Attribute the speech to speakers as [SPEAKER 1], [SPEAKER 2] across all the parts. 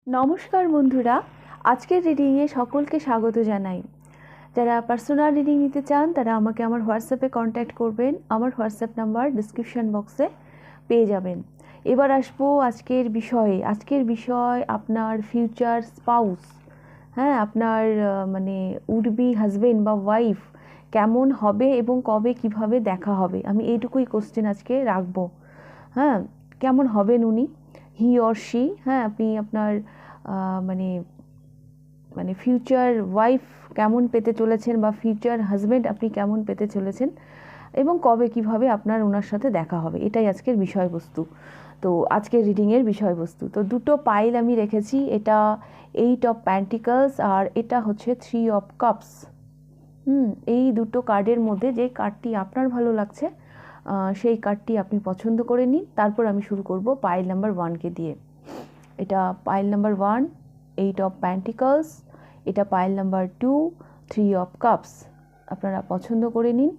[SPEAKER 1] নমস্কার বন্ধুরা, আজকের রিডিংয়ে সকলকে স্বাগত জানাই। যারা পার্সোনাল রিডিং নিতে চান তারা আমাকে আমার হোয়াটসঅ্যাপে কন্ট্যাক্ট করবেন। আমার হোয়াটসঅ্যাপ নাম্বার ডিসক্রিপশন বক্সে পেয়ে যাবেন। এবার আসবো আজকের বিষয়ে। আজকের বিষয় আপনার ফিউচার স্পাউস, হ্যাঁ, আপনার মানে উড বি হাজবেন্ড বা ওয়াইফ কেমন হবে এবং কবে কিভাবে দেখা হবে, আমি এইটুকুই কোশ্চেন আজকে রাখবো। হ্যাঁ, কেমন হবেন উনি, হি অর শি, হ্যাঁ, আপনি আপনার মানে মানে ফিউচার ওয়াইফ কেমন পেতে চলেছেন বা ফিউচার হাজব্যান্ড আপনি কেমন পেতে চলেছেন এবং কবে কিভাবে আপনার ওনার সাথে দেখা হবে, এটাই আজকের বিষয়বস্তু। তো আজকের রিডিংয়ের বিষয়বস্তু, তো দুটো পাইল আমি রেখেছি। এটা 8 অফ পেন্টিকলস আর এটা হচ্ছে 3 অফ কাপস। এই দুটো কার্ডের মধ্যে যে কার্ডটি আপনার ভালো লাগছে সেই কার্ডটি আপনি পছন্দ করে নিন। তারপর আমি শুরু করব পাইল নাম্বার 1কে দিয়ে। এটা পাইল নাম্বার 1, 8 অফ পেন্টিকলস। এটা পাইল নাম্বার 2, 3 অফ কাপস। আপনারা পছন্দ করে নিন।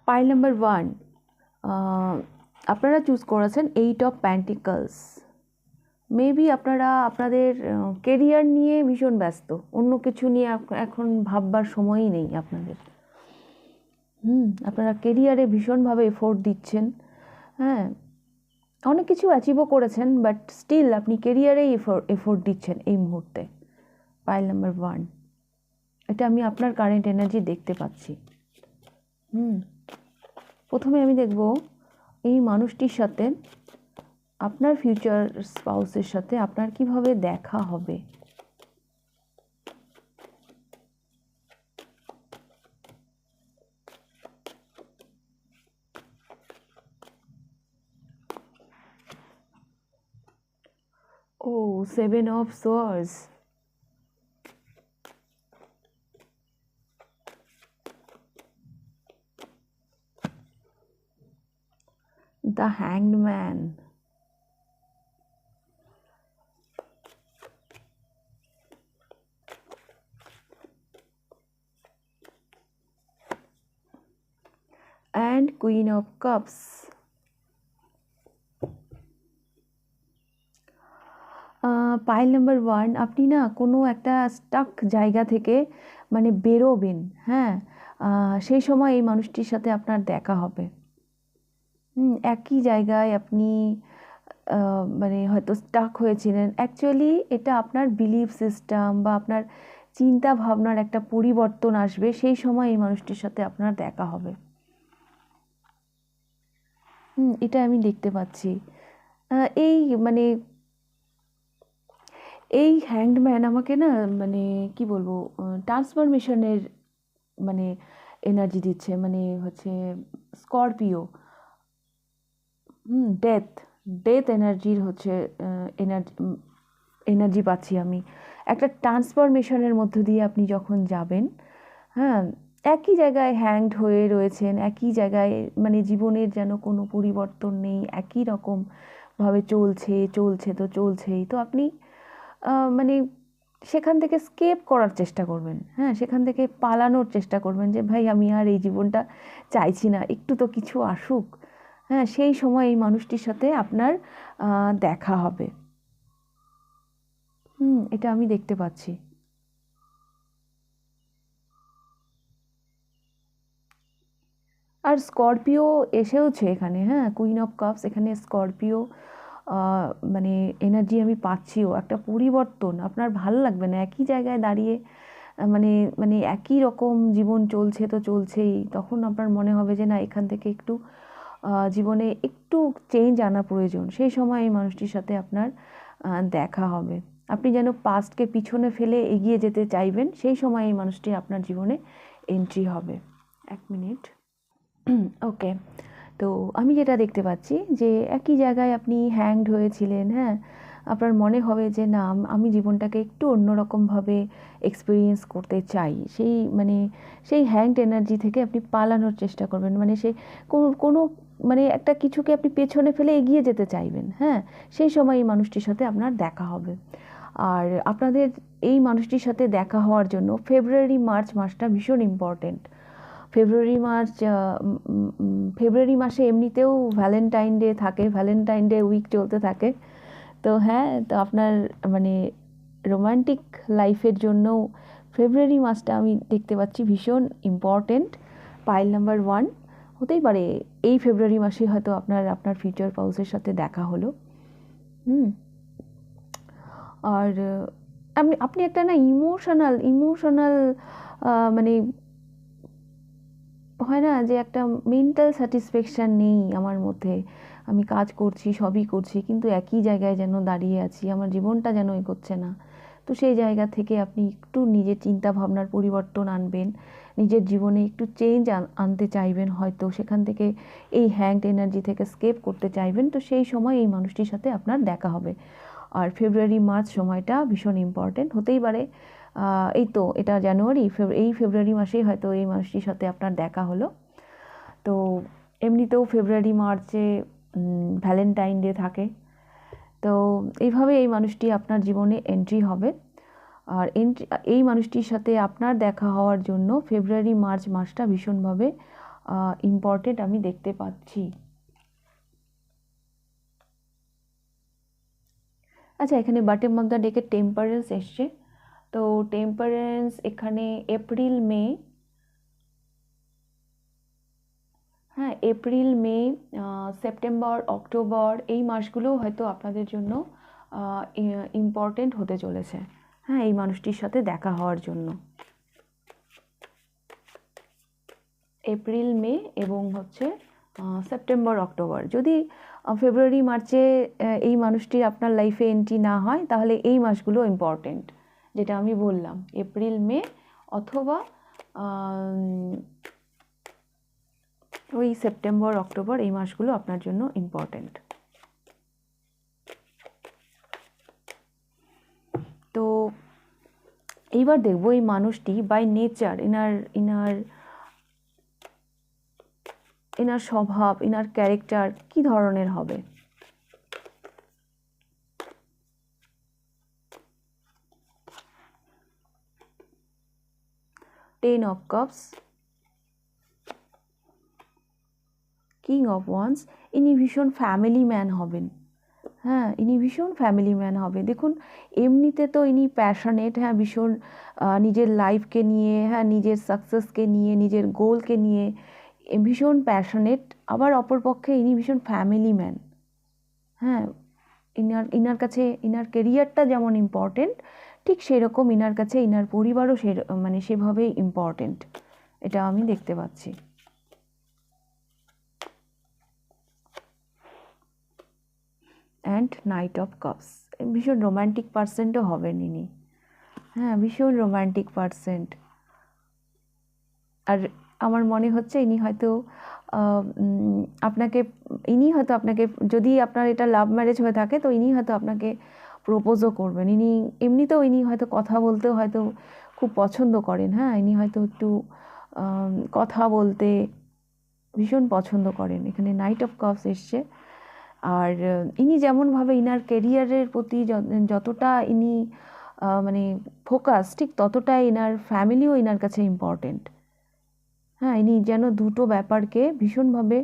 [SPEAKER 1] পাইল নাম্বার 1, আপনারা চুজ করেছেন 8 অফ পেন্টিকলস। মেবি আপনারা আপনাদের কেরিয়ার নিয়ে ভীষণ ব্যস্ত, অন্য কিছু নিয়ে এখন ভাববার সময়ই নেই আপনাদের। আপনারা কেরিয়ারে ভীষণভাবে এফোর্ট দিচ্ছেন। হ্যাঁ, অনেক কিছু অ্যাচিভও করেছেন, বাট স্টিল আপনি কেরিয়ারেই এফোর্ট দিচ্ছেন এই মুহূর্তে। পাইল নাম্বার 1, এটা আমি আপনার কারেন্ট এনার্জি দেখতে পাচ্ছি। প্রথমে আমি দেখব এই মানুষটির সাথে, আপনার ফিউচার স্পাউসের সাথে আপনার কিভাবে দেখা হবে। ও, 7 of swords. The hanged man. And queen of cups. Pile number 1, আপনি না কোনো একটা স্টাক জায়গা থেকে মানে বেরোবেন। হ্যাঁ, সেই সময় এই মানুষটির সাথে আপনার দেখা হবে। একই জায়গায় আপনি মানে হয়তো স্টাক হয়েছিলেন। অ্যাকচুয়ালি এটা আপনার বিলিফ সিস্টেম বা আপনার চিন্তা ভাবনার একটা পরিবর্তন আসবে, সেই সময় এই মানুষটির সাথে আপনার দেখা হবে। এটা আমি দেখতে পাচ্ছি। এই মানে এই হ্যাংডম্যান আমাকে না মানে কি বলবো, ট্রান্সফরমেশনের মানে এনার্জি দিচ্ছে। মানে হচ্ছে স্করপিও, ডেথ ডেথ এনার্জির হচ্ছে এনার্জি এনার্জি পাচ্ছি আমি। একটা ট্রান্সফরমেশনের মধ্য দিয়ে আপনি যখন যাবেন, হ্যাঁ, একই জায়গায় হ্যাংড হয়ে রয়েছেন, একই জায়গায়, মানে জীবনের যেন কোনো পরিবর্তন নেই, একই রকমভাবে চলছে চলছে তো চলছেই। তো আপনি মানে সেখান থেকে স্কেপ করার চেষ্টা করবেন। হ্যাঁ, সেখান থেকে পালানোর চেষ্টা করবেন যে ভাই আমি আর এই জীবনটা চাইছি না, একটু তো কিছু আসুক। হ্যাঁ, সেই সময় এই মানুষটির সাথে আপনার দেখা হবে। এটা আমি দেখতে পাচ্ছি। আর স্করপিও এসেওছে এখানে। হ্যাঁ, কুইন অফ কাপস, এখানে স্করপিও মানে এনার্জি আমি পাচ্ছিও। একটা পরিবর্তন আপনার ভালো লাগবে না একই জায়গায় দাঁড়িয়ে, মানে মানে একই রকম জীবন চলছে তো চলছেই। তখন আপনার মনে হবে যে না, এখান থেকে একটু জীবনে একটু চেঞ্জ আনা প্রয়োজন। সেই সময় এই মানুষটির সাথে আপনার দেখা হবে। আপনি যেন পাস্টকে পিছনে ফেলে এগিয়ে যেতে চাইবেন, সেই সময় এই মানুষটি আপনার জীবনে এন্ট্রি হবে। 1 মিনিট। ওকে, তো আমি যেটা দেখতে পাচ্ছি যে একই জায়গায় আপনি হ্যাংড হয়েছিলেন। হ্যাঁ, আপনার মনে হবে যে না, আমি জীবনটাকে একটু অন্যরকমভাবে এক্সপিরিয়েন্স করতে চাই। সেই মানে সেই হ্যাংড এনার্জি থেকে আপনি পালানোর চেষ্টা করবেন। মানে সেই কোনো কোনো মানে একটা কিছুকে আপনি পেছনে ফেলে এগিয়ে যেতে চাইবেন। হ্যাঁ, সেই সময় এই মানুষটির সাথে আপনার দেখা হবে। আর আপনাদের এই মানুষটির সাথে দেখা হওয়ার জন্য ফেব্রুয়ারি মার্চ মাসটা ভীষণ ইম্পর্টেন্ট। ফেব্রুয়ারি মাসে এমনিতেও ভ্যালেন্টাইন ডে থাকে, ভ্যালেন্টাইন ডে উইক চলতে থাকে। তো হ্যাঁ, তো আপনার মানে রোম্যান্টিক লাইফের জন্য ফেব্রুয়ারি মাসটা আমি দেখতে পাচ্ছি ভীষণ ইম্পর্টেন্ট। পাইল নাম্বার 1 হতেই পারে এই ফেব্রুয়ারি মাসে হয়তো আপনার ফিউচার স্পাউসের সাথে দেখা হলো। আর আপনি একটা না ইমোশনাল মানে হয় না যে একটা মেন্টাল স্যাটিসফ্যাকশান নেই আমার মধ্যে, আমি কাজ করছি, সবই করছি, কিন্তু একই জায়গায় যেন দাঁড়িয়ে আছি, আমার জীবনটা যেন এগোচ্ছে না। তো সেই জায়গা থেকে আপনি একটু নিজের চিন্তা ভাবনার পরিবর্তন আনবেন, নিজের জীবনে একটু চেঞ্জ আনতে চাইবেন, হয়তো সেখান থেকে এই হ্যাংড এনার্জি থেকে স্কেপ করতে চাইবেন। তো সেই সময় এই মানুষটির সাথে আপনার দেখা হবে। আর ফেব্রুয়ারি মার্চ সময়টা ভীষণ ইম্পর্টেন্ট হতেই পারে। এই তো এটা জানুয়ারি, এই ফেব্রুয়ারি মাসেই হয়তো এই মানুষটির সাথে আপনার দেখা হলো। তো এমনিতেও ফেব্রুয়ারি মার্চে ভ্যালেন্টাইন ডে থাকে। তো এইভাবে এই মানুষটি আপনার জীবনে এন্ট্রি হবে। আর এই মানুষটির সাথে আপনার দেখা হওয়ার জন্য ফেব্রুয়ারি মার্চ মাসটা ভীষণভাবে ইম্পর্টেন্ট আমি দেখতে পাচ্ছি। আচ্ছা, এখানে বটম অফ দ্য ডেকে টেম্পারেন্স এসছে। তো টেম্পারেন্স এখানে এপ্রিল মে, হ্যাঁ এপ্রিল মে সেপ্টেম্বর অক্টোবর এই মাসগুলো হয়তো আপনাদের জন্য ইম্পর্টেন্ট হতে চলেছে, হ্যাঁ এই মানুষটির সাথে দেখা হওয়ার জন্য। এপ্রিল মে এবং হচ্ছে সেপ্টেম্বর অক্টোবর। যদি ফেব্রুয়ারি মার্চে এই মানুষটি আপনার লাইফে এন্ট্রি না হয়, তাহলে এই মাসগুলো ইম্পর্টেন্ট, যেটা আমি বললাম এপ্রিল মে অথবা ওই সেপ্টেম্বর অক্টোবর এই মাসগুলো আপনার জন্য ইম্পর্টেন্ট। তো এইবার দেখবো এই মানুষটি বাই নেচার এনার স্বভাব, এনার ক্যারেক্টার কি ধরনের হবে। 10 of Cups, king of wands. ইনি ভীষণ ফ্যামিলি ম্যান হবেন, হ্যাঁ ইনি ভীষণ ফ্যামিলি ম্যান হবে। দেখুন এমনিতে তো ইনি প্যাশনেট, হ্যাঁ ভীষণ নিজের লাইফকে নিয়ে, হ্যাঁ নিজের সাকসেসকে নিয়ে, নিজের গোলকে নিয়ে ভীষণ প্যাশনেট। আবার অপরপক্ষে ইনি ভীষণ ফ্যামিলি ম্যান, হ্যাঁ ইনার কাছে ইনার কেরিয়ারটা যেমন ইম্পর্টেন্ট, ঠিক সেরকম ইনার কাছে ইনার পরিবারও মানে সেভাবেই ইম্পর্টেন্ট, এটা আমি দেখতে পাচ্ছি। অ্যান্ড নাইট অফ কাপস, ভীষণ রোম্যান্টিক পার্সেন্টও হবেন ইনি, হ্যাঁ ভীষণ রোম্যান্টিক পার্সেন্ট। আর আমার মনে হচ্ছে ইনি হয়তো আপনাকে যদি আপনার এটা লাভ ম্যারেজ হয়ে থাকে, তো ইনি হয়তো আপনাকে প্রপোজও করবেন। এমনিতেও ইনি হয়তো কথা বলতেও হয়তো খুব পছন্দ করেন, হ্যাঁ ইনি হয়তো একটু কথা বলতে ভীষণ পছন্দ করেন। এখানে নাইট অফ কাপস এসছে। আর ইনি যেমনভাবে ইনার কেরিয়ারের প্রতি যতটা ইনি মানে ফোকাস, ঠিক ততটাই ইনার ফ্যামিলিও ইনার কাছে ইম্পর্টেন্ট, হ্যাঁ ইনি যেন দুটো ব্যাপারকে ভীষণভাবে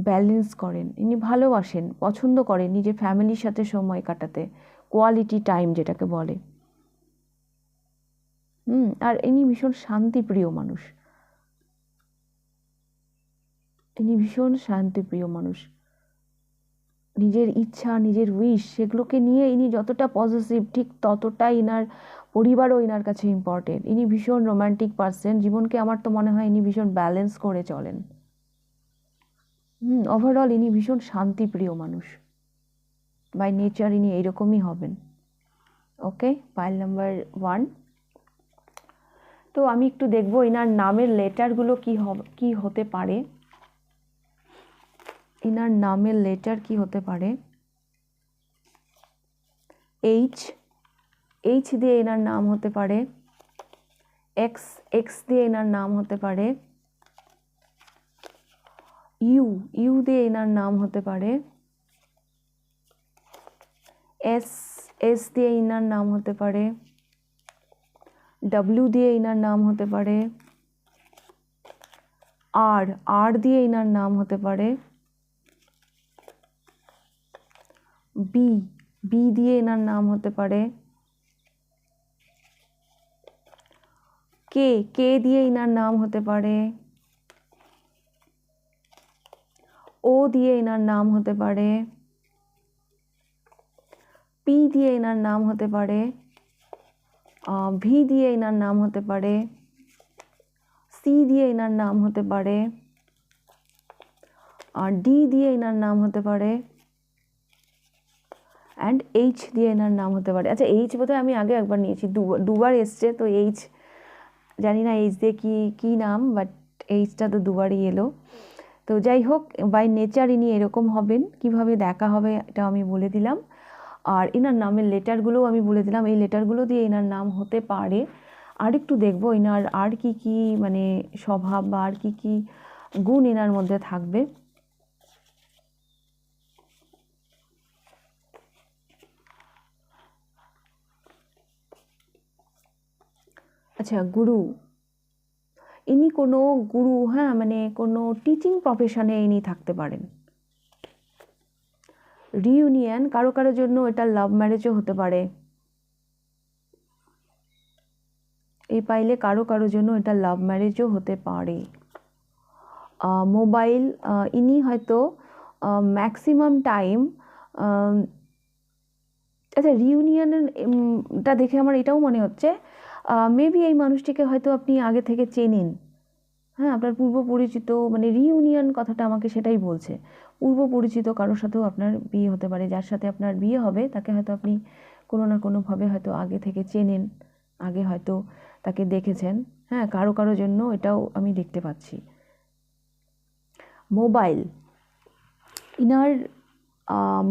[SPEAKER 1] ব্যালেন্স করেন। ইনি ভালোবাসেন, পছন্দ করেন নিজের ফ্যামিলির সাথে সময় কাটাতে, কোয়ালিটি টাইম যেটাকে বলে। আর ইনি ভীষণ শান্তিপ্রিয় মানুষ, ইনি ভীষণ শান্তিপ্রিয় মানুষ। নিজের ইচ্ছা, নিজের উইশ, সেগুলোকে নিয়ে ইনি যতটা পজিটিভ, ঠিক ততটাই ইনার পরিবারও ইনার কাছে ইম্পর্টেন্ট। ইনি ভীষণ রোম্যান্টিক পার্সন, জীবনকে আমার তো মনে হয় ইনি ভীষণ ব্যালেন্স করে চলেন। ওভারঅল ইনি ভীষণ শান্তিপ্রিয় মানুষ, বাই নেচার ইনি এইরকমই হবেন। ওকে, পাইল নাম্বার 1। তো আমি একটু দেখবো এনার নামের লেটারগুলো কি হতে পারে, এনার নামের লেটার কি হতে পারে। এইচ দিয়ে এনার নাম হতে পারে, এক্স দিয়ে এনার নাম হতে পারে, ইউ দিয়ে এনার নাম হতে পারে, এস দিয়ে এনার নাম হতে পারে, ডব্লিউ দিয়ে এনার নাম হতে পারে, আর আর দিয়ে এনার নাম হতে পারে, বি বি দিয়ে এনার নাম হতে পারে, কে কে দিয়ে এনার নাম হতে পারে, ও দিয়ে এনার নাম হতে পারে, পি দিয়ে এনার নাম হতে পারে, ভি দিয়ে এনার নাম হতে পারে, সি দিয়ে এনার নাম হতে পারে, আর ডি দিয়ে এনার নাম হতে পারে, অ্যান্ড এইচ দিয়ে এনার নাম হতে পারে। আচ্ছা এইচ বোধহয় আমি আগে একবার নিয়েছি, দুবার এসছে, তো এইচ জানি না এইচ দিয়ে কী নাম, বাট এইচটা তো দুবারই এলো। তো যাই হোক, বাই নেচার ইনি এরকম হবেন, কিভাবে দেখা হবে এটা আমি বলে দিলাম। আর এনার নামের লেটারগুলোও আমি বলে দিলাম, এই লেটারগুলো দিয়ে এনার নাম হতে পারে। আর একটু দেখবো এনার আর কি কি মানে স্বভাব বা আর কি কি গুণ এনার মধ্যে থাকবে। আচ্ছা, গুরু, ইনি কোনো গুরু, হ্যাঁ মানে কোনো টিচিং প্রফেশনে ইনি থাকতে পারেন। রিউনিয়ন, কারো কারোর জন্য এটা লাভ ম্যারেজও হতে পারে, এই পাইলে কারো কারোর জন্য এটা লাভ ম্যারেজও হতে পারে। মোবাইল, ইনি হয়তো ম্যাক্সিমাম টাইম, আচ্ছা রিউনিয়নটা দেখে আমার এটাও মনে হচ্ছে মেবি এই মানুষটিকে হয়তো আপনি আগে থেকে চেনেন, হ্যাঁ আপনার পূর্ব পরিচিত, মানে রিউনিয়ন কথাটা আমাকে সেটাই বলছে, পূর্ব পরিচিত কারোর সাথেও আপনার বিয়ে হতে পারে, যার সাথে আপনার বিয়ে হবে তাকে হয়তো আপনি কোনো না কোনোভাবে হয়তো আগে থেকে চেনেন, আগে হয়তো তাকে দেখেছেন, হ্যাঁ কারো কারো জন্য এটাও আমি দেখতে পাচ্ছি। মোবাইল, ইনার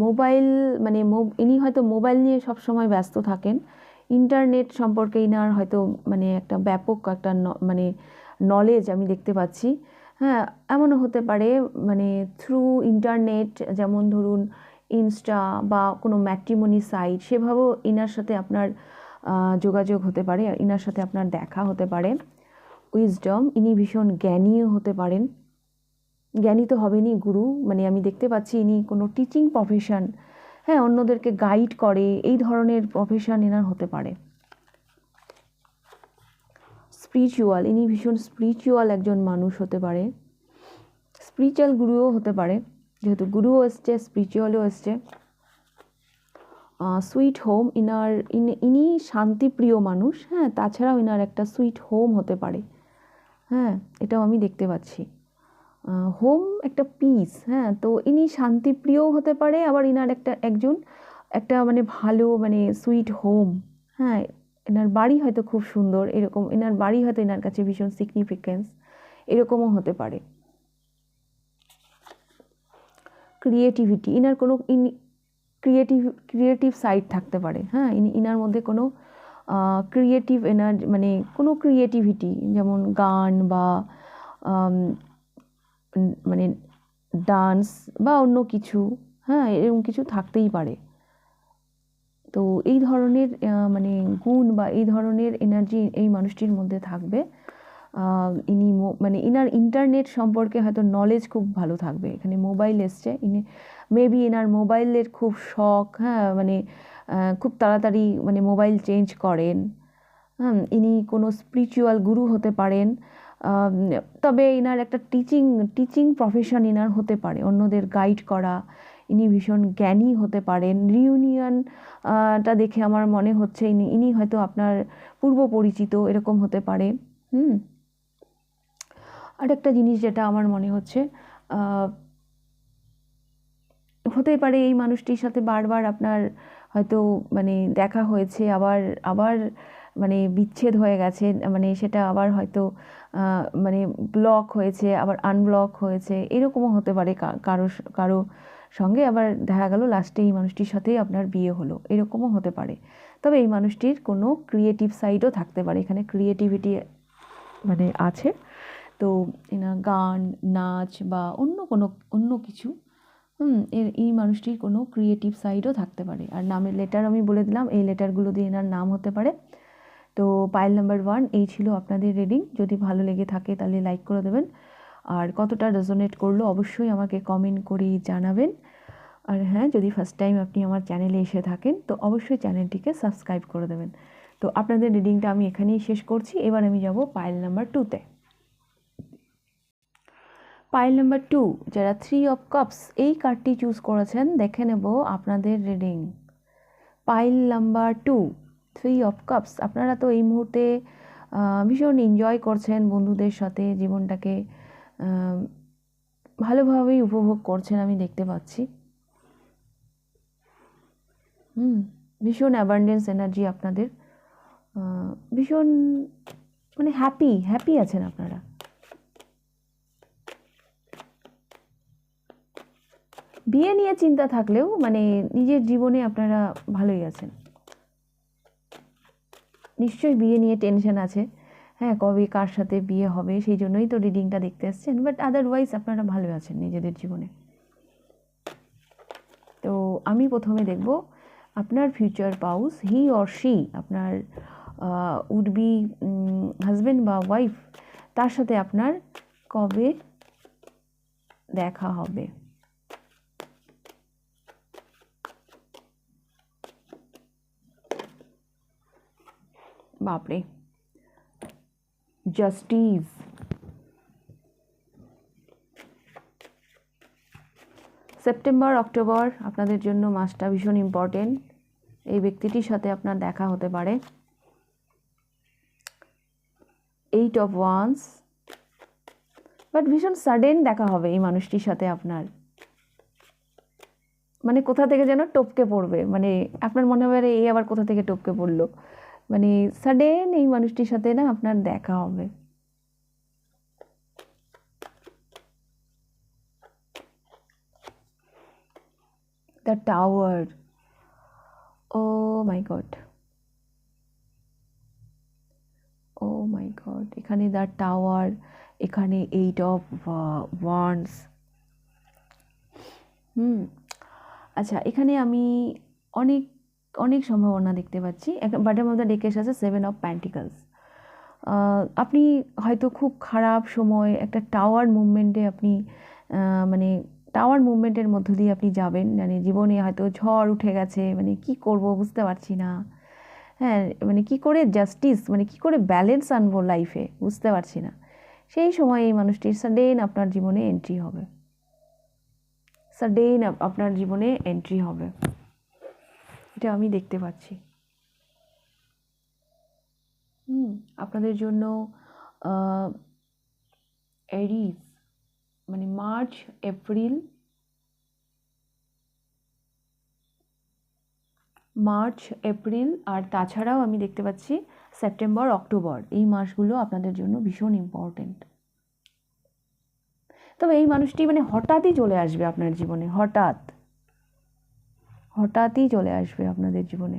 [SPEAKER 1] মোবাইল মানে ইনি হয়তো মোবাইল নিয়ে সব সময় ব্যস্ত থাকেন, ইন্টারনেট সম্পর্কে ইনার হয়তো মানে একটা ব্যাপক একটা মানে নলেজ আমি দেখতে পাচ্ছি, হ্যাঁ এমনও হতে পারে মানে থ্রু ইন্টারনেট, যেমন ধরুন ইনস্টা বা কোনো ম্যাট্রিমনি সাইট, সেভাবেও ইনার সাথে আপনার যোগাযোগ হতে পারে, ইনার সাথে আপনার দেখা হতে পারে। উইজডম, ইনি ভীষণ জ্ঞানীও হতে পারেন, জ্ঞানী তো হবেনই গুরু, মানে আমি দেখতে পাচ্ছি ইনি কোনো টিচিং প্রফেশন, হ্যাঁ অন্যদেরকে গাইড করে, এই ধরনের প্রফেশন এনার হতে পারে। স্পিরিচুয়াল, ইনি ভীষণ স্পিরিচুয়াল একজন মানুষ হতে পারে, স্পিরিচুয়াল গুরুও হতে পারে, যেহেতু গুরুও এসছে স্পিরিচুয়ালও এসছে। সুইট হোম, ইনি শান্তিপ্রিয় মানুষ, হ্যাঁ তাছাড়াও ইনার একটা সুইট হোম হতে পারে, হ্যাঁ এটাও আমি দেখতে পাচ্ছি। হোম একটা পিস, হ্যাঁ তো ইনি শান্তিপ্রিয়ও হতে পারে, আবার ইনার একটা মানে ভালো মানে সুইট হোম, হ্যাঁ এনার বাড়ি হয়তো খুব সুন্দর, এরকম এনার বাড়ি হয়তো এনার কাছে ভীষণ সিগনিফিকেন্স, এরকমও হতে পারে। ক্রিয়েটিভিটি, ইনার কোনো ক্রিয়েটিভ সাইড থাকতে পারে, হ্যাঁ ইনার মধ্যে কোনো ক্রিয়েটিভ মানে কোনো ক্রিয়েটিভিটি, যেমন গান বা মানে ডান্স বা অন্য কিছু, হ্যাঁ এরকম কিছু থাকতেই পারে। তো এই ধরনের মানে গুণ বা এই ধরনের এনার্জি এই মানুষটির মধ্যে থাকবে। ইনি মানে ইনার ইন্টারনেট সম্পর্কে হয়তো নলেজ খুব ভালো থাকবে, এখানে মোবাইল এসছে, ইনি মেবি এনার মোবাইলের খুব শখ, হ্যাঁ মানে খুব তাড়াতাড়ি মানে মোবাইল চেঞ্জ করেন, ইনি কোনো স্পিরিচুয়াল গুরু হতে পারেন, তবে ইনার একটা টিচিং প্রফেশন ইনার হতে পারে, অন্যদের গাইড করা, ইনি ভীষণ জ্ঞানী হতে পারেন। রিউনিয়নটা দেখে আমার মনে হচ্ছে ইনি হয়তো আপনার পূর্ব পরিচিত, এরকম হতে পারে। আর একটা জিনিস যেটা আমার মনে হচ্ছে হতে পারে এই মানুষটির সাথে বারবার আপনার হয়তো মানে দেখা হয়েছে, আবার মানে বিচ্ছেদ হয়ে গেছে, মানে সেটা আবার হয়তো মানে ব্লক হয়েছে, আবার আনব্লক হয়েছে, এরকমও হতে পারে কারো সঙ্গে, আবার দেখা গেল লাস্টে এই মানুষটির সাথেই আপনার বিয়ে হলো, এরকমও হতে পারে। তবে এই মানুষটির কোনো ক্রিয়েটিভ সাইডও থাকতে পারে, এখানে ক্রিয়েটিভিটি মানে আছে, তো গান নাচ বা অন্য কিছু, এই মানুষটির কোনো ক্রিয়েটিভ সাইডও থাকতে পারে। আর নামের লেটার আমি বলে দিলাম, এই লেটারগুলো দিয়ে এনার নাম হতে পারে। তো পাইল নাম্বার 1 এই ছিল আপনাদের রিডিং। যদি ভালো লেগে থাকে তাহলে লাইক করে দেবেন, আর কতটা রেজোনেট করলো অবশ্যই আমাকে কমেন্ট করে জানাবেন। আর হ্যাঁ, যদি ফার্স্ট টাইম আপনি আমার চ্যানেলে এসে থাকেন তো অবশ্যই চ্যানেলটিকে সাবস্ক্রাইব করে দেবেন। তো আপনাদের রিডিংটা আমি এখানেই শেষ করছি। এবার আমি যাব পাইল নাম্বার 2তে। পাইল নাম্বার 2, যারা 3 অফ কাপস এই কার্ডটি চুজ করেছেন, দেখে নেব আপনাদের reading. Pile number 2, 3 of cups. আপনারা তো এই মুহূর্তে ভীষণ এনজয় করছেন বন্ধুদের সাথে, জীবনটাকে ভালোভাবেই উপভোগ করছেন আমি দেখতে পাচ্ছি। ভীষণ অ্যাবান্ডেন্স এনার্জি আপনাদের, ভীষণ মানে হ্যাপি আছেন আপনারা। বিয়ে নিয়ে চিন্তা থাকলেও মানে নিজের জীবনে আপনারা ভালোই আছেন। নিশ্চয়ই বিয়ে নিয়ে টেনশন আছে, হ্যাঁ, কবে কার সাথে বিয়ে হবে, সেই জন্যই তো রিডিংটা দেখতে আসছেন। বাট আদারওয়াইজ আপনারা ভালো আছেন নিজেদের জীবনে। তো আমি প্রথমে দেখব আপনার future spouse, he or she, আপনার উড বি হাজব্যান্ড বা ওয়াইফ, তার সাথে আপনার কবে দেখা হবে। বাপরে, জাস্টিস, সেপ্টেম্বর অক্টোবর আপনাদের জন্য মাসটা ভীষণ ইম্পর্টেন্ট। এই ব্যক্তিটির সাথে আপনার দেখা হতে পারে। 8 অফ ওয়ান্স, বাট ভীষণ সাডেন দেখা হবে এই মানুষটির সাথে আপনার। মানে কোথা থেকে যেন টপকে পড়বে, মানে আপনার মনে হবে এই আবার কোথা থেকে টপকে পড়লো, মানে সাডেন এই মানুষটির সাথে না আপনার দেখা হবে। The tower, oh my god, oh my god, এখানে দ্য টাওয়ার, এখানে 8 অফ ওয়ান্ডস। আচ্ছা, এখানে আমি অনেক অনেক সম্ভাবনা দেখতে পাচ্ছি। বাটের মধ্যে ডেকে এসেছে 7 অফ প্যান্টিকলস। আপনি হয়তো খুব খারাপ সময়, একটা টাওয়ার মুভমেন্টে আপনি মানে টাওয়ার মুভমেন্টের মধ্য দিয়ে আপনি যাবেন, মানে জীবনে হয়তো ঝড় উঠে গেছে, মানে কি করব বুঝতে পারছি না, হ্যাঁ, মানে কি করে জাস্টিস, মানে কি করে ব্যালেন্স আনবো লাইফে বুঝতে পারছি না। সেই সময় এই মানুষটির সাডেন আপনার জীবনে এন্ট্রি হবে, সাডেন আপনার জীবনে এন্ট্রি হবে, এটা আমি দেখতে পাচ্ছি। আপনাদের জন্য এরিস, মানে মার্চ এপ্রিল আর তাছাড়াও আমি দেখতে পাচ্ছি সেপ্টেম্বর অক্টোবর, এই মাসগুলো আপনাদের জন্য ভীষণ ইম্পর্টেন্ট। তবে এই মানুষটি মানে হঠাৎই চলে আসবে আপনার জীবনে, হঠাৎই চলে আসবে আপনাদের জীবনে,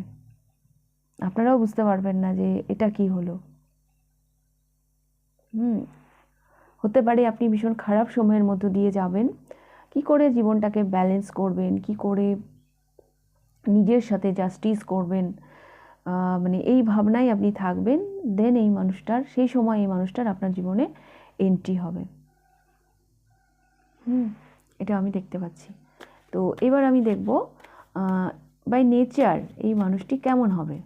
[SPEAKER 1] আপনারাও বুঝতে পারবেন না যে এটা কি হলো। হতে পারে আপনি ভীষণ খারাপ সময়ের মধ্য দিয়ে যাবেন, কি করে জীবনটাকে ব্যালেন্স করবেন, কি করে নিজের সাথে জাস্টিস করবেন, মানে এই ভাবনায় আপনি থাকবেন। দেন এই মানুষটার, সেই সময় এই মানুষটার আপনার জীবনে এন্ট্রি হবে। এটা আমি দেখতে পাচ্ছি। তো এবার আমি দেখব বাই নেচার এই মানুষটি কেমন হবে।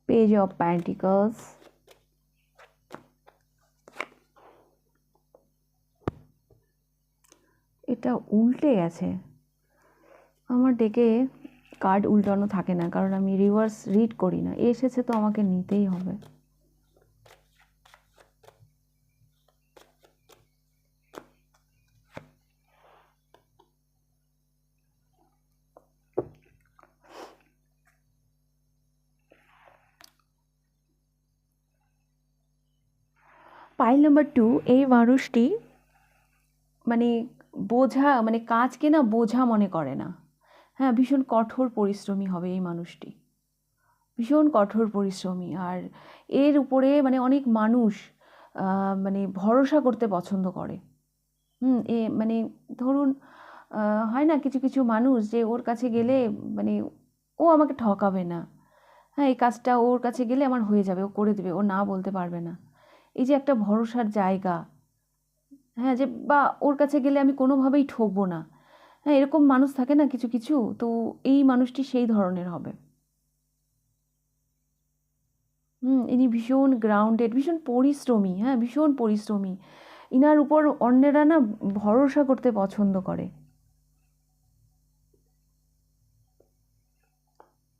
[SPEAKER 1] পেজ অফ প্যান্টিকলস, এটা উল্টে গেছে। আমার ডেকে কার্ড উল্টানো থাকে না, কারণ আমি রিভার্স রিড করি না, এসেছে তো আমাকে নিতেই হবে। পাইল নাম্বার 2, এই মানুষটি মানে বোঝা, মানে কাজকে না বোঝা মনে করে না, হ্যাঁ, ভীষণ কঠোর পরিশ্রমী হবে এই মানুষটি, ভীষণ কঠোর পরিশ্রমী। আর এর উপরে মানে অনেক মানুষ মানে ভরসা করতে পছন্দ করে। মানে ধরুন হয় না কিছু কিছু মানুষ যে ওর কাছে গেলে মানে ও আমাকে ঠকাবে না, হ্যাঁ এই কাজটা ওর কাছে গেলে আমার হয়ে যাবে, ও করে দেবে, ও না বলতে পারবে না। এই যে একটা ভরসার জায়গা, হ্যাঁ যে বা ওর কাছে গেলে আমি কোনোভাবেই ঠকবো না, হ্যাঁ এরকম মানুষ থাকে না কিছু কিছু, তো এই মানুষটি সেই ধরনের হবে। ইনি ভীষণ গ্রাউন্ডেড, ভীষণ পরিশ্রমী, হ্যাঁ ভীষণ পরিশ্রমী। ইনার উপর অন্যেরা না ভরসা করতে পছন্দ করে।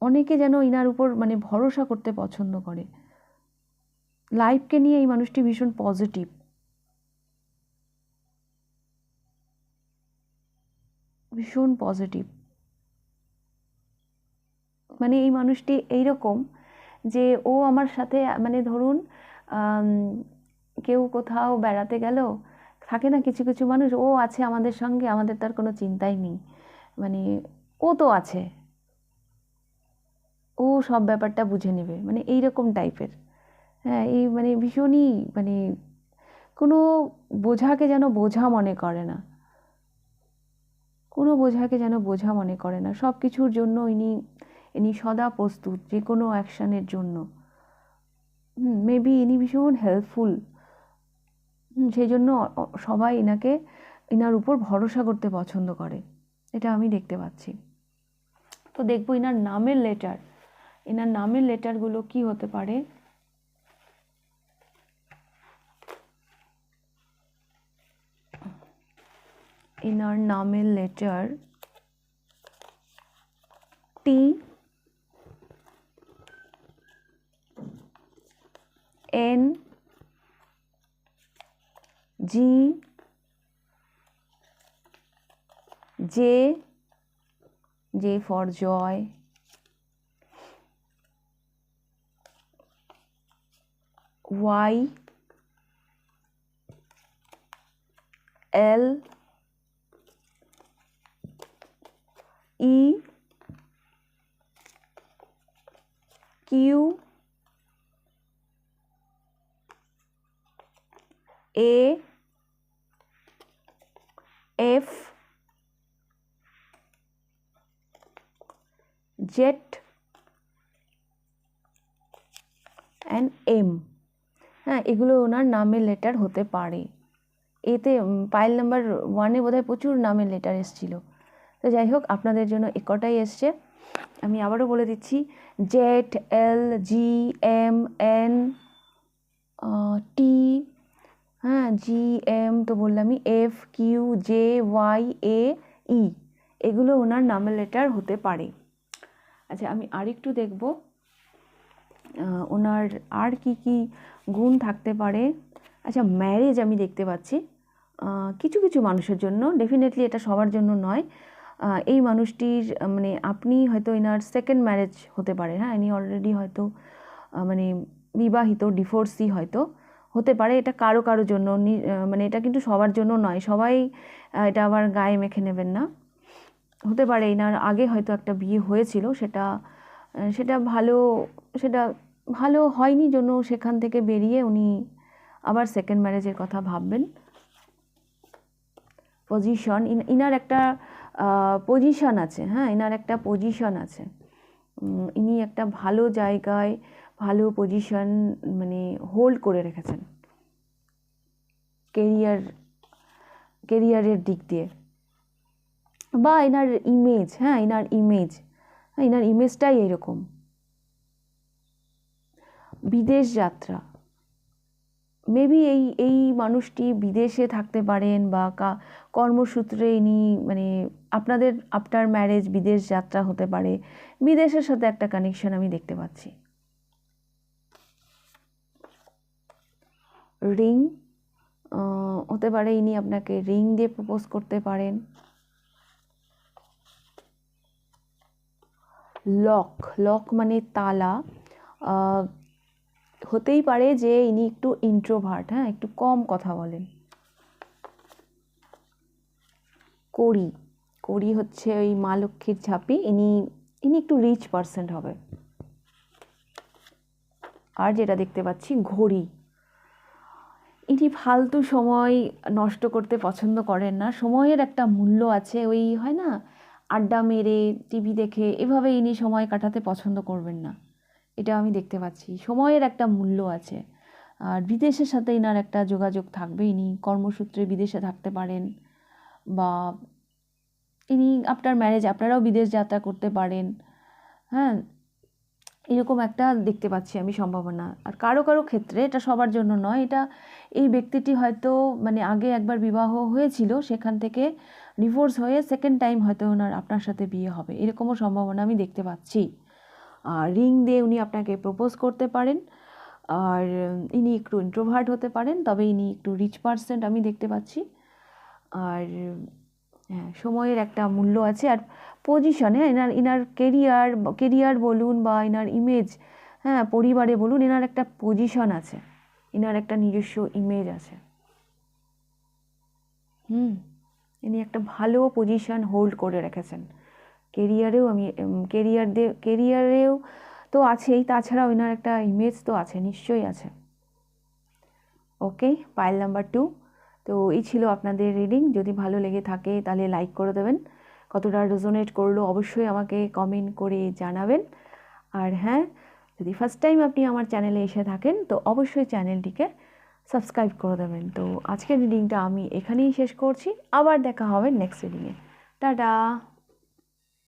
[SPEAKER 1] অনেকে যেন ইনার উপর মানে ভরসা করতে পছন্দ করে। লাইফকে নিয়ে এই মানুষটি ভীষণ পজিটিভ। ভীষণ পজিটিভ। মানে এই মানুষটি এইরকম যে ও আমার সাথে মানে ধরুন কেউ কোথাও বেড়াতে গেল, থাকে না কিছু কিছু মানুষ, ও আছে আমাদের সঙ্গে, আমাদের তার কোনো চিন্তাই নেই, মানে ও তো আছে, ও সব ব্যাপারটা বুঝে নেবে, মানে এই রকম টাইপের। হ্যাঁ এই মানে ভীষণই মানে কোনো বোঝাকে যেন বোঝা মনে করে না, কোনো বোঝাকে যেন বোঝা মনে করে না, সব কিছুর জন্য ইনি ইনি সদা প্রস্তুত যে কোনো অ্যাকশানের জন্য। মেবি ইনি ভীষণ হেল্পফুল। সেই জন্য সবাই এনাকে এনার উপর ভরসা করতে পছন্দ করে, এটা আমি দেখতে পাচ্ছি। তো দেখবো এনার নামের লেটার, এনার নামের লেটারগুলো কি হতে পারে। এনার নামের letter T, N, G, J, J for joy, Y, L, E, Q, A, F, Z and M. হ্যাঁ এগুলো ওনার নামের লেটার হতে পারে। এতে পাইল নাম্বার 1-এ বোধহয় প্রচুর নামের লেটার এসেছিল। তো যাই হোক আপনাদের জন্য কটাই এসছে আমি আবারও বলে দিচ্ছি। জেড, এল, জি, এম, এন, টি, হ্যাঁ জি, এম তো বললামই, এফ, কিউ, জে, ওয়াই, এ, ই, এগুলো ওনার নামের লেটার হতে পারে। আচ্ছা আমি আরেকটু দেখব ওনার আর কি কি গুণ থাকতে পারে। আচ্ছা ম্যারেজ আমি দেখতে পাচ্ছি কিছু কিছু মানুষের জন্য, ডেফিনেটলি এটা সবার জন্য নয়। এই মানুষটির মানে আপনি হয়তো এনার সেকেন্ড ম্যারেজ হতে পারে, হ্যাঁ ইনি অলরেডি হয়তো মানে বিবাহিত, ডিভোর্সি হয়তো হতে পারে, এটা কারো কারো জন্য, মানে এটা কিন্তু সবার জন্য নয়, সবাই এটা আবার গায়ে মেখে নেবেন না। হতে পারে এনার আগে হয়তো একটা বিয়ে হয়েছিল, সেটা সেটা ভালো সেটা ভালো হয়নি জন্য সেখান থেকে বেরিয়ে উনি আবার সেকেন্ড ম্যারেজের কথা ভাববেন। পজিশন, ইনার একটা পজিশন আছে, হ্যাঁ ইনার একটা পজিশন আছে, ইনি একটা ভালো জায়গায় ভালো পজিশন মানে হোল্ড করে রেখেছেন কেরিয়ারের দিক দিয়ে, বা এনার ইমেজ, হ্যাঁ এনার ইমেজ, হ্যাঁ এনার ইমেজটাই এরকম। বিদেশ যাত্রা, মেবি এই মানুষটি বিদেশে থাকতে পারেন বা কর্মসূত্রে ইনি মানে আপনার ম্যারেজ বিদেশ যাত্রা হতে পারে, বিদেশের সাথে একটা কানেকশন আমি দেখতে পাচ্ছি। রিং হতে পারে, ইনি আপনাকে রিং দিয়ে প্রপোজ করতে পারেন। লক মানে তালা, হতেই পারে যে ইনি একটু ইন্ট্রোভার্ট, হ্যাঁ একটু কম কথা বলেন। কড়ি হচ্ছে ওই মা লক্ষ্মীর ঝাঁপি, ইনি একটু রিচ পার্সন হবে। আর যেটা দেখতে পাচ্ছি ঘড়ি, ইনি ফালতু সময় নষ্ট করতে পছন্দ করেন না, সময়ের একটা মূল্য আছে, ওই হয় না আড্ডা মেরে টিভি দেখে এভাবে ইনি সময় কাটাতে পছন্দ করবেন না, এটা আমি দেখতে পাচ্ছি। সময়ের একটা মূল্য আছে। আর বিদেশের সাথে ইনার একটা যোগাযোগ থাকবে, ইনি কর্মসূত্রে বিদেশে থাকতে পারেন, বা ইনি আফটার ম্যারেজ আপনারাও বিদেশ যাত্রা করতে পারেন। হ্যাঁ, এরকম একটা দেখতে পাচ্ছি আমি সম্ভাবনা। আর কারো কারো ক্ষেত্রে, এটা সবার জন্য নয়, এটা এই ব্যক্তিটি হয়তো মানে আগে একবার বিবাহ হয়েছিল, সেখান থেকে ডিভোর্স হয়ে সেকেন্ড টাইম হয়তো ওনার আপনার সাথে বিয়ে হবে, এরকমও সম্ভাবনা আমি দেখতে পাচ্ছি। আর রিং দিয়ে উনি আপনাকে প্রপোজ করতে পারেন। আর ইনি একটু ইন্ট্রোভার্ট হতে পারেন, তবে ইনি একটু রিচ পার্সেন্ট আমি দেখতে পাচ্ছি। আর হ্যাঁ, সময়ের একটা মূল্য আছে। আর পজিশনে ইনার কেরিয়ার বলুন বা ইনার ইমেজ, হ্যাঁ পরিবারে বলুন, এনার একটা পজিশন আছে, ইনার একটা নিজস্ব ইমেজ আছে। ইনি একটা ভালো পজিশন হোল্ড করে রেখেছেন কেরিয়ারেও। আমি কেরিয়ারেও তো আছেই, তাছাড়াও এনার একটা ইমেজ তো আছে, নিশ্চয়ই আছে। ওকে, পাইল নাম্বার 2। তো এই ছিল আপনাদের রিডিং। যদি ভালো লেগে থাকে তাহলে লাইক করে দেবেন, কতটা রেজোনেট করলো অবশ্যই আমাকে কমেন্ট করে জানাবেন। আর হ্যাঁ, যদি ফার্স্ট টাইম আপনি আমার চ্যানেলে এসে থাকেন তো অবশ্যই চ্যানেলটিকে সাবস্ক্রাইব করে দেবেন। তো আজকের রিডিংটা আমি এখানেই শেষ করছি, আবার দেখা হবে নেক্সট রিডিংয়ে। টাটা।